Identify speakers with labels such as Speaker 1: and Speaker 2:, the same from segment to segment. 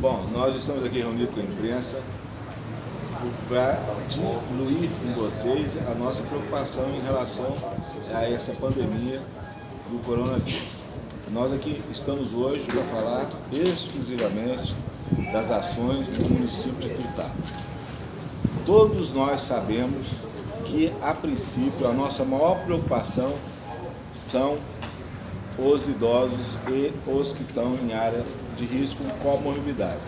Speaker 1: Bom, nós estamos aqui reunidos com a imprensa para diluir com vocês a nossa preocupação em relação a essa pandemia do coronavírus. Nós aqui estamos hoje para falar exclusivamente das ações do município de Tuiutaba. Todos nós sabemos que, a princípio, a nossa maior preocupação são os idosos e os que estão em área de risco com comorbidade.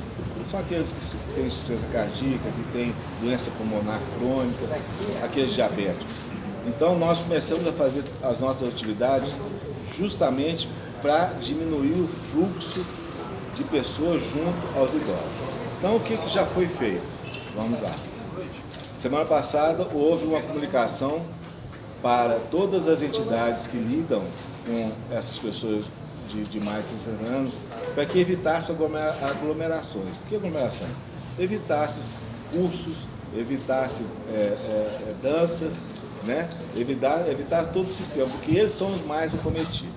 Speaker 1: São aqueles que têm insuficiência cardíaca, que têm doença pulmonar crônica, aqueles diabéticos. Então, nós começamos a fazer as nossas atividades justamente para diminuir o fluxo de pessoas junto aos idosos. Então, o que já foi feito? Vamos lá. Semana passada, houve uma comunicação para todas as entidades que lidam com essas pessoas de mais de 60 anos, para que evitasse aglomerações. Que aglomerações? Evitasse cursos, evitasse danças, né? evitar todo o sistema, porque eles são os mais acometidos.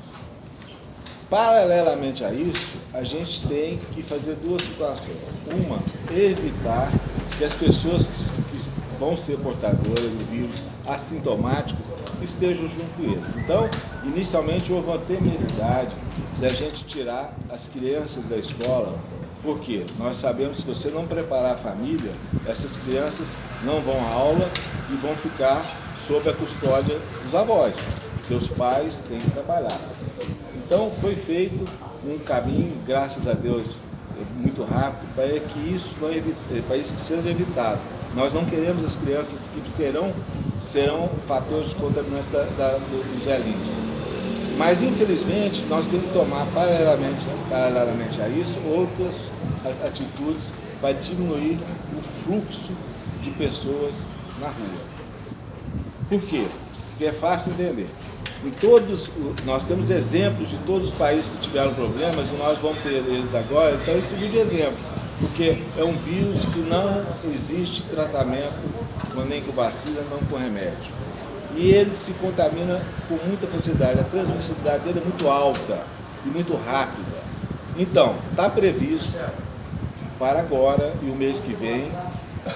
Speaker 1: Paralelamente a isso, a gente tem que fazer duas situações. Uma, evitar que as pessoas que vão ser portadoras do vírus assintomático estejam junto com eles. Então, inicialmente houve uma temeridade da gente tirar as crianças da escola, porque nós sabemos que se você não preparar a família, essas crianças não vão à aula e vão ficar sob a custódia dos avós, porque os pais têm que trabalhar. Então, foi feito um caminho, graças a Deus, muito rápido, para que isso seja evitado. Nós não queremos as crianças que serão fatores de contaminação dos velhinhos. Mas, infelizmente, nós temos que tomar, paralelamente a isso, outras atitudes para diminuir o fluxo de pessoas na rua. Por quê? Porque é fácil entender. Nós temos exemplos de todos os países que tiveram problemas e nós vamos ter eles agora, então isso é de exemplo, porque é um vírus que não existe tratamento, nem com vacina, não com remédio. E ele se contamina com muita facilidade, a transmissibilidade dele é muito alta e muito rápida. Então, está previsto para agora e o mês que vem,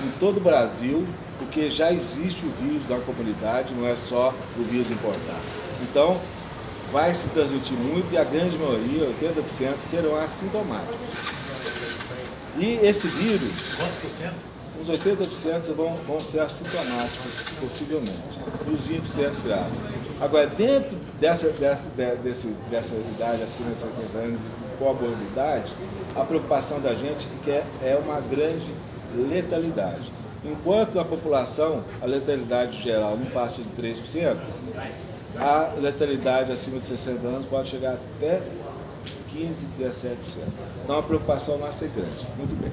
Speaker 1: em todo o Brasil, porque já existe o vírus na comunidade, não é só o vírus importado. Então, vai se transmitir muito e a grande maioria, 80%, serão assintomáticos. E esse vírus, quantos por cento? Uns 80% vão ser assintomáticos, possivelmente, e os 20% graves. Agora, dentro dessa idade acima de 60 anos e com comorbidade, a preocupação da gente é uma grande letalidade. Enquanto na população a letalidade geral não passa de 3%, a letalidade acima de 60 anos pode chegar até 15, 17%. Então a preocupação nossa é grande. Muito bem.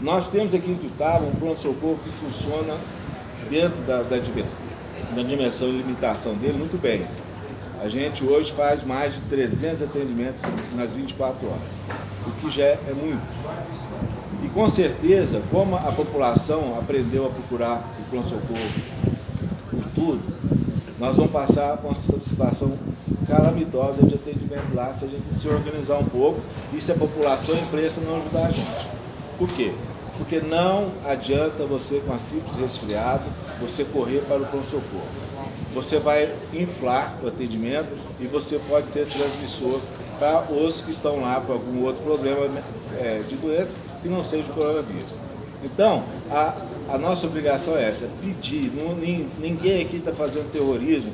Speaker 1: Nós temos aqui em Tuiutaba um pronto-socorro que funciona dentro da dimensão e limitação dele muito bem. A gente hoje faz mais de 300 atendimentos nas 24 horas, o que já é muito. E com certeza, como a população aprendeu a procurar o pronto-socorro por tudo, nós vamos passar por uma situação calamitosa de atendimento lá se a gente se organizar um pouco e se a população e a imprensa não ajudar a gente. Por quê? Porque não adianta você, com a simples resfriado, você correr para o pronto-socorro. Você vai inflar o atendimento e você pode ser transmissor para os que estão lá com algum outro problema de doença que não seja o coronavírus. Então, a nossa obrigação é essa, pedir. Ninguém aqui está fazendo terrorismo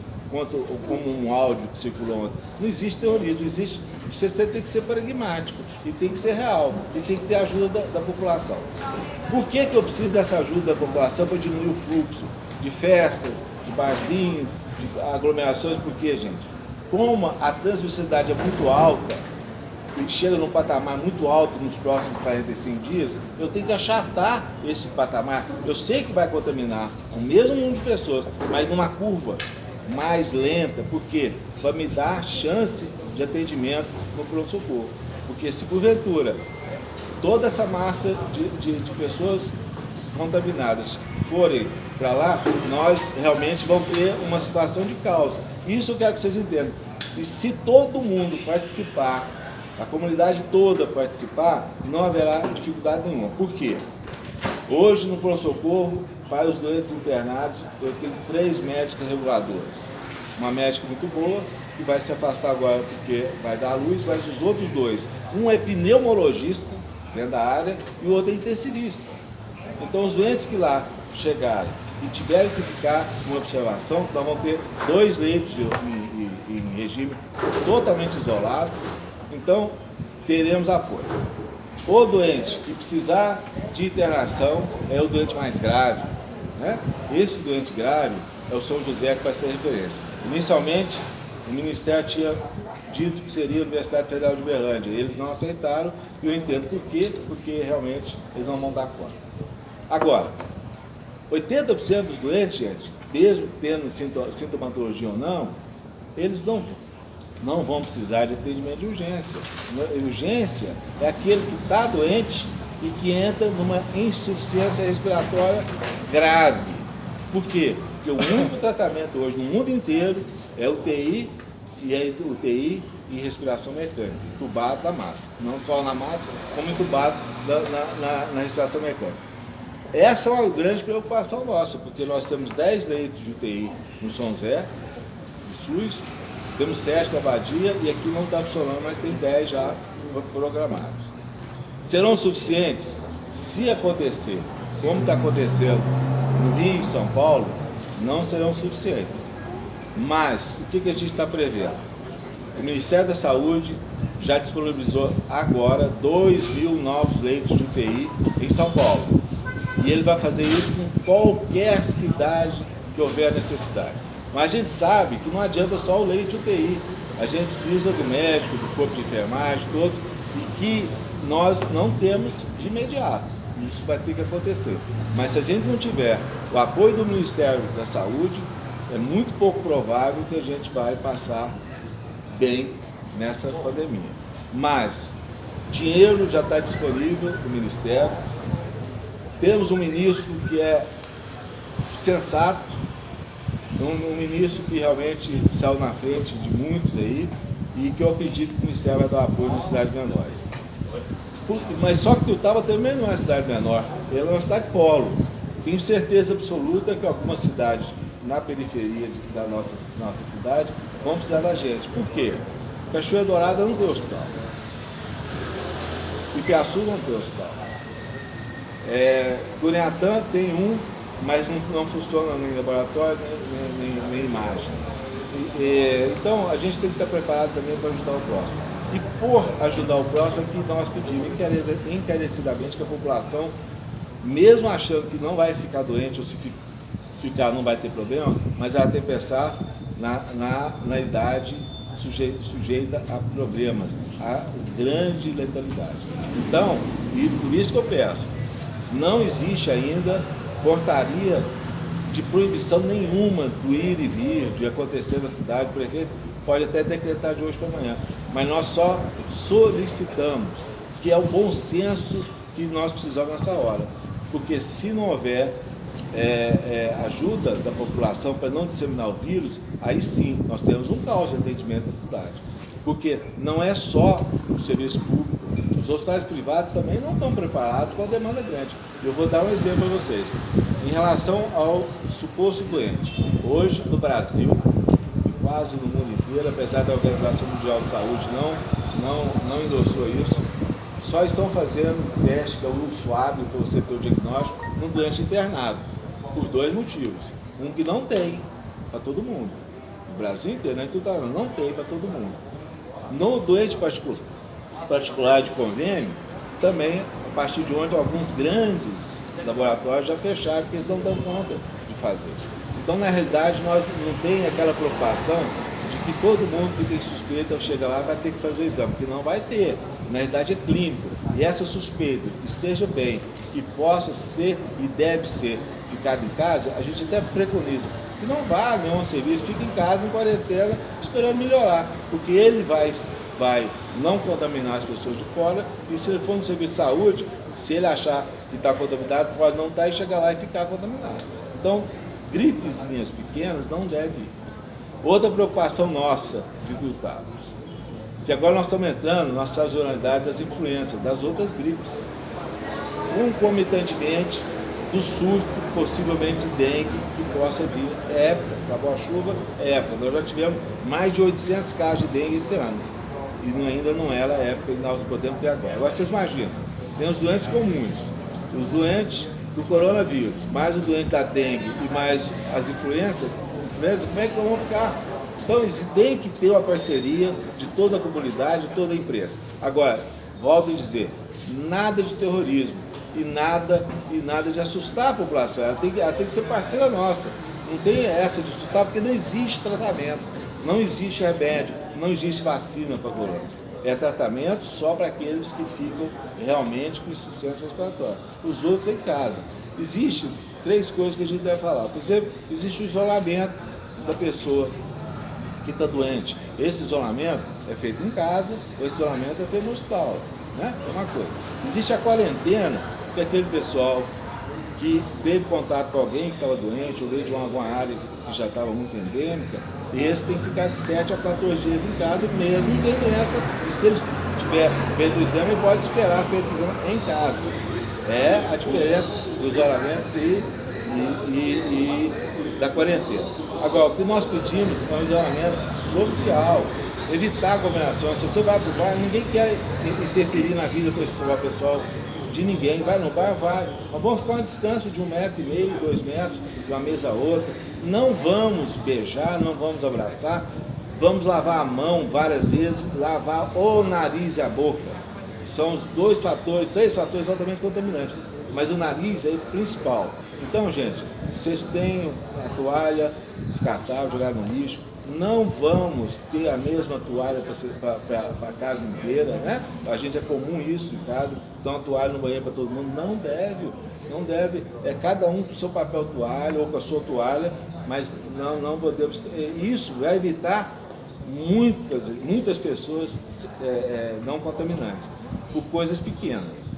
Speaker 1: como um áudio que circulou ontem. Não existe terrorismo, existe. Você tem que ser pragmático e tem que ser real e tem que ter ajuda da população. Por que eu preciso dessa ajuda da população para diminuir o fluxo de festas, de barzinho, de aglomerações? Por quê, gente? Como a transmissibilidade é muito alta, e chega num patamar muito alto nos próximos 45 dias, eu tenho que achatar esse patamar. Eu sei que vai contaminar o mesmo número de pessoas, mas numa curva mais lenta. Por quê? Para me dar chance de atendimento no pronto-socorro. Porque se porventura toda essa massa de pessoas contaminadas forem para lá, nós realmente vamos ter uma situação de caos. Isso eu quero que vocês entendam. E se todo mundo participar a comunidade toda participar, não haverá dificuldade nenhuma. Por quê? Hoje, no pronto-socorro, para os doentes internados, eu tenho 3 médicas reguladoras. Uma médica muito boa, que vai se afastar agora porque vai dar à luz, mas os outros 2, um é pneumologista, dentro da área, e o outro é intensivista. Então, os doentes que lá chegarem e tiverem que ficar em observação, nós vamos ter 2 leitos em regime totalmente isolado, então teremos apoio. O doente que precisar de internação é o doente mais grave, né? Esse doente grave é o São José que vai ser referência. Inicialmente, o Ministério tinha dito que seria a Universidade Federal de Uberlândia. Eles não aceitaram, e eu entendo por quê, porque realmente eles não vão dar conta. Agora, 80% dos doentes, gente, mesmo tendo sintomatologia ou não, eles não vão precisar de atendimento de urgência. Urgência é aquele que está doente e que entra numa insuficiência respiratória grave. Por quê? Porque o único tratamento hoje no mundo inteiro é UTI, e é UTI e respiração mecânica, entubado da máscara. Não só na máscara, como entubado na respiração mecânica. Essa é uma grande preocupação nossa, porque nós temos 10 leitos de UTI no São José, do SUS, temos 7 na Abadia, e aqui não está funcionando, mas tem 10 já programados. Serão suficientes? Se acontecer, como está acontecendo no Rio e São Paulo, não serão suficientes. Mas o que a gente está prevendo? O Ministério da Saúde já disponibilizou agora 2.000 novos leitos de UTI em São Paulo. E ele vai fazer isso com qualquer cidade que houver necessidade. Mas a gente sabe que não adianta só o leito de UTI. A gente precisa do médico, do corpo de enfermagem, todo, e que nós não temos de imediato. Isso vai ter que acontecer. Mas se a gente não tiver o apoio do Ministério da Saúde, é muito pouco provável que a gente vai passar bem nessa pandemia. Mas dinheiro já está disponível no Ministério. Temos um ministro que é sensato, um ministro que realmente saiu na frente de muitos aí, e que eu acredito que o Ministério vai dar apoio nas cidades menores. Mas só que Tuiutaba também não é uma cidade menor, ela é uma cidade polo. Tenho certeza absoluta que algumas cidades na periferia da nossa cidade vão precisar da gente. Por quê? Cachoeira Dourada não tem hospital. Ipiaçu não tem hospital. Gureatã tem um, mas não funciona nem laboratório, nem imagem. Então, a gente tem que estar preparado também para ajudar o próximo. E por ajudar o próximo é que nós pedimos encarecidamente que a população, mesmo achando que não vai ficar doente, ou se ficar não vai ter problema, mas ela tem que pensar na idade sujeita a problemas, a grande letalidade. Então, e por isso que eu peço, não existe ainda portaria de proibição nenhuma do ir e vir, de acontecer na cidade. O prefeito pode até decretar de hoje para amanhã, mas nós só solicitamos, que é o bom senso que nós precisamos nessa hora, porque se não houver ajuda da população para não disseminar o vírus, aí sim nós temos um caos de atendimento na cidade, porque não é só o serviço público, os hospitais privados também não estão preparados com a demanda grande. Eu vou dar um exemplo para vocês. Em relação ao suposto doente, hoje no Brasil, e quase no mundo inteiro, apesar da Organização Mundial de Saúde não endossou isso, só estão fazendo teste, que é o suave para você ter o diagnóstico, no doente internado, por 2 motivos. Um que não tem para todo mundo. No Brasil inteiro, não tem para todo mundo. No doente particular de convênio, também, a partir de ontem, alguns grandes laboratórios já fecharam, porque eles não dão conta de fazer. Então, na realidade, nós não tem aquela preocupação de que todo mundo que tem suspeita chega lá vai ter que fazer o exame, porque não vai ter. Na realidade, é clínico. E essa suspeita, que esteja bem, que possa ser e deve ser ficado em casa, a gente até preconiza que não vá a nenhum serviço, fique em casa, em quarentena, esperando melhorar, porque ele vai não contaminar as pessoas de fora, e se ele for no serviço de saúde, se ele achar que está contaminado, pode não estar e chegar lá e ficar contaminado. Então, gripezinhas pequenas não devem ir. Outra preocupação nossa de Tuiutaba, que agora nós estamos entrando na sazonalidade das influências, das outras gripes. Concomitantemente do surto, possivelmente de dengue, que possa vir. É época, acabou a chuva, é época. Nós já tivemos mais de 800 casos de dengue esse ano. E ainda não era a época que nós podemos ter agora. Agora vocês imaginam, tem os doentes comuns, os doentes do coronavírus, mais o doente da dengue e mais as influências, como é que vão ficar? Então, isso tem que ter uma parceria de toda a comunidade, de toda a imprensa. Agora, volto a dizer, nada de terrorismo e nada de assustar a população. Ela tem que ser parceira nossa. Não tem essa de assustar, porque não existe tratamento, não existe remédio, não existe vacina para corona. É tratamento só para aqueles que ficam realmente com insuficiência respiratória. Os outros em casa. Existem 3 coisas que a gente deve falar. Por exemplo, existe o isolamento da pessoa que está doente. Esse isolamento é feito em casa, esse isolamento é feito no hospital, né? É uma coisa. Existe a quarentena, que é aquele pessoal que teve contato com alguém que estava doente, ou veio de alguma área que já estava muito endêmica, esse tem que ficar de 7 a 14 dias em casa, mesmo tendo doença, e se ele tiver feito o exame, ele pode esperar feito o exame em casa. É a diferença do isolamento e da quarentena. Agora, o que nós pedimos é um isolamento social, evitar aglomerações. Se você vai para o bar, ninguém quer interferir na vida pessoal de ninguém. Vai no bar, vai. Mas vamos ficar uma distância de 1,5 metro, 2 metros, de uma mesa a outra. Não vamos beijar, não vamos abraçar. Vamos lavar a mão várias vezes, lavar o nariz e a boca. São os 3 fatores altamente contaminantes. Mas o nariz é o principal. Então, gente, vocês têm a toalha descartável, jogar no lixo. Não vamos ter a mesma toalha para a casa inteira, né? A gente é comum isso em casa, então a toalha no banheiro para todo mundo. Não deve. É cada um com o seu papel toalha ou com a sua toalha, mas não podemos. Isso vai evitar muitas pessoas não contaminantes, por coisas pequenas.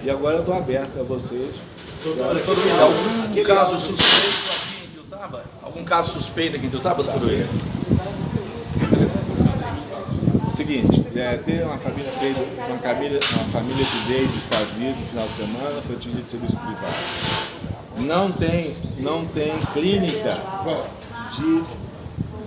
Speaker 1: E agora eu estou aberto a vocês.
Speaker 2: Algum caso suspeito aqui em Tiltaba? Algum caso suspeito aqui em Tiltaba, doutor William?
Speaker 1: Seguinte, tem uma família que veio dos Estados Unidos no final de semana, foi atingida de serviço privado. Não tem clínica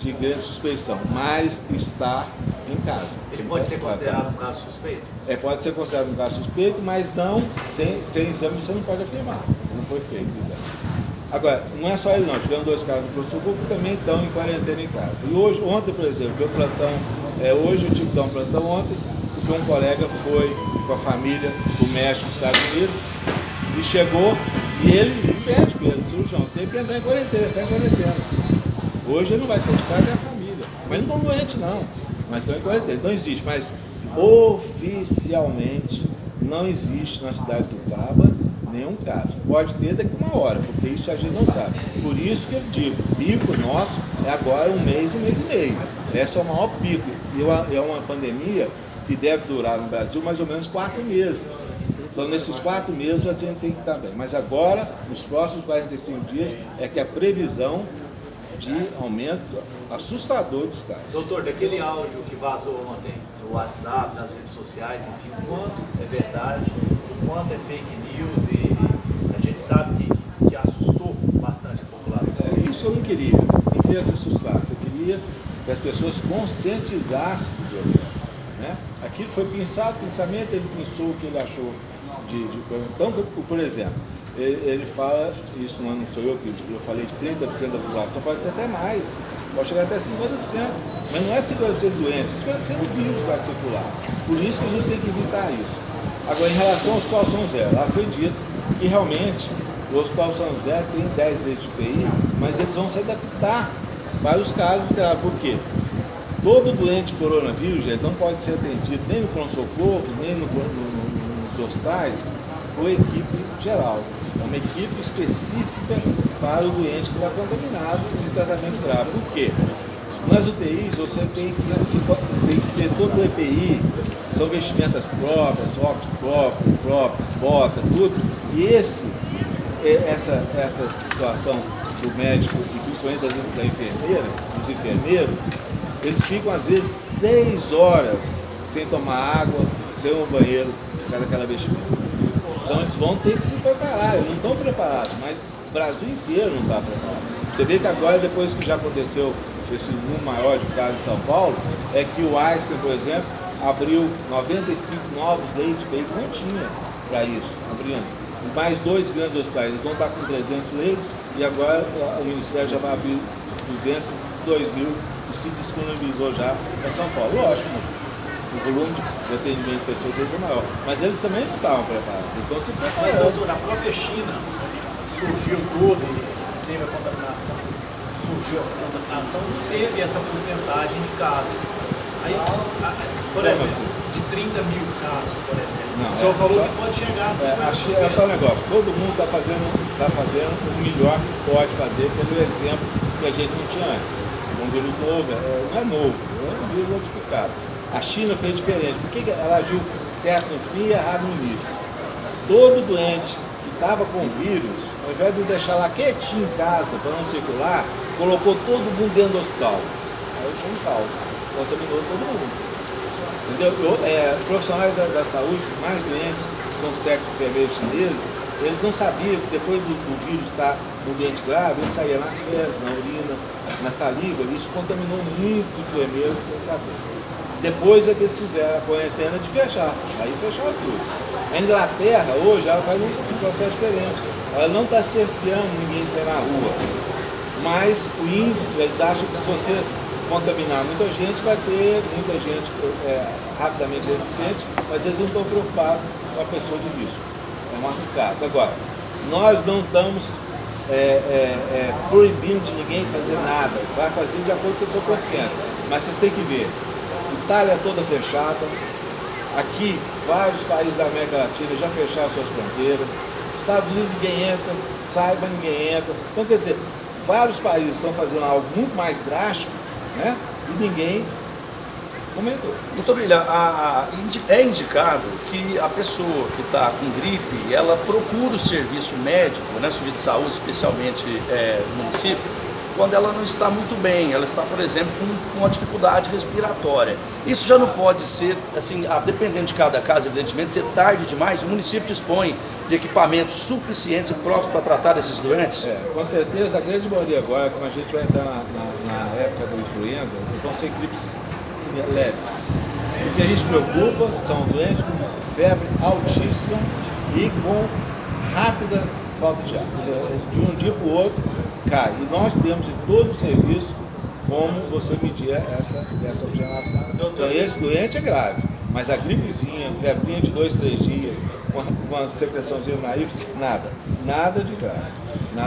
Speaker 1: de grande suspeição, mas está em casa.
Speaker 3: Ele pode ser considerado um caso suspeito?
Speaker 1: Pode ser considerado um caso suspeito, mas não, sem exame você não pode afirmar. Não foi feito o exame. Agora, não é só ele não, tivemos 2 casos do pronto-socorro que também estão em quarentena em casa. E ontem, por exemplo, meu plantão, hoje eu tive que dar um plantão ontem, porque um colega foi com a família do México dos Estados Unidos e chegou, e ele, médico, ele, cirurgião, teve que entrar em quarentena, está em quarentena. Hoje ele não vai sair de casa, é a família. Mas não estão doentes não, mas estão em quarentena. Não existe, mas oficialmente não existe na cidade de Tiltaba nenhum caso. Pode ter daqui a 1 hora, porque isso a gente não sabe. Por isso que eu digo, o pico nosso é agora 1 mês e meio. Esse é o maior pico. E é uma pandemia que deve durar no Brasil mais ou menos 4 meses. Então, nesses 4 meses a gente tem que estar bem. Mas agora, nos próximos 45 dias, é que a previsão de aumento assustador dos casos.
Speaker 3: Doutor, daquele áudio que vazou ontem no WhatsApp, nas redes sociais, enfim, o quanto é verdade, o quanto é fake news, e a gente sabe que assustou bastante a população.
Speaker 1: Isso eu não queria que assustasse, eu queria que as pessoas conscientizassem do problema, né? Aquilo foi pensado, pensamento, ele pensou o que ele achou de Então, por exemplo, ele fala, isso não sou eu que eu falei, 30% da população, pode ser até mais, pode chegar até 50%, mas não é 50% doentes, 50% do vírus que vai circular. Por isso que a gente tem que evitar isso. Agora, em relação ao Hospital São José, lá foi dito que realmente o Hospital São José tem 10 leitos de UTI, mas eles vão se adaptar para os casos graves. Por quê? Todo doente de coronavírus, gente, não pode ser atendido nem no pronto-socorro, nem nos hospitais, por equipe geral. É uma equipe específica para o doente que está contaminado de tratamento grave. Por quê? Nas UTIs você tem que ter todo o EPI, são vestimentas próprias, óculos próprio, bota, tudo. E essa situação do médico e principalmente da enfermeira, dos enfermeiros, eles ficam às vezes 6 horas sem tomar água, sem um banheiro, por causa daquela vestimenta. Então eles vão ter que se preparar, eles não estão preparados, mas o Brasil inteiro não está preparado. Você vê que agora, depois que já aconteceu esse número maior de casos em São Paulo, é que o Einstein, por exemplo, abriu 95 novos leitos que ele não tinha para isso, abrindo. Mais 2 grandes hospitais, eles vão estar com 300 leitos e agora o Ministério já vai abrir 202.000 que se disponibilizou já para São Paulo. Lógico, o volume de atendimento de pessoas deles é maior, mas eles também não estavam preparados, eles estão se
Speaker 3: Mas,
Speaker 1: preparando.
Speaker 3: doutor, a própria China surgiu tudo e teve a contaminação, surgiu essa contaminação, não teve essa porcentagem de casos. Aí, por exemplo, de 30 mil casos, por exemplo,
Speaker 1: Não,
Speaker 3: o senhor falou
Speaker 1: só,
Speaker 3: que pode chegar a 50%.
Speaker 1: a China é tal negócio, todo mundo está fazendo o melhor que pode fazer pelo exemplo que a gente não tinha antes. Um vírus novo, não é novo, é um vírus modificado. A China fez diferente, porque ela agiu certo no fim e errado no início. Todo doente que estava com vírus, ao invés de deixar lá quietinho em casa para não circular, colocou todo mundo dentro do hospital. Aí foi um caos, contaminou todo mundo. Entendeu? Profissionais da saúde mais doentes, que são os técnicos enfermeiros chineses, eles não sabiam que depois do vírus estar no doente grave, ele saía nas fezes, na urina, na saliva, e isso contaminou muito enfermeiros sem saber. Depois é que eles fizeram a quarentena de fechar, aí fecharam tudo. A Inglaterra hoje ela faz um processo diferente, ela não está cerceando ninguém sair na rua, mas o índice, eles acham que se você contaminar muita gente, vai ter muita gente rapidamente resistente, mas eles não estão preocupados com a pessoa de risco. É um caso. Agora, nós não estamos proibindo de ninguém fazer nada, vai fazer de acordo com a sua consciência, mas vocês têm que ver. Itália toda fechada, aqui vários países da América Latina já fecharam suas fronteiras, Estados Unidos ninguém entra, saiba ninguém entra. Então quer dizer, vários países estão fazendo algo muito mais drástico, né? E ninguém comentou.
Speaker 2: Doutor Brilha, é indicado que a pessoa que está com gripe, ela procura o serviço médico, né, serviço de saúde, especialmente no município, quando ela não está muito bem, ela está, por exemplo, com uma dificuldade respiratória. Isso já não pode ser, assim, dependendo de cada caso, evidentemente, ser tarde demais. O município dispõe de equipamentos suficientes e próprios para tratar esses doentes?
Speaker 1: Com certeza, a grande maioria agora, como a gente vai entrar na época da influenza, vão ser gripes leves. O que a gente preocupa são doentes com febre altíssima e com rápida falta de ar. De um dia para o outro cai. E nós temos em todo o serviço como você medir essa oxigenação. Então esse doente é grave, mas a gripezinha, febrinha de 2, 3 dias, uma secreçãozinha no nariz, nada de grave.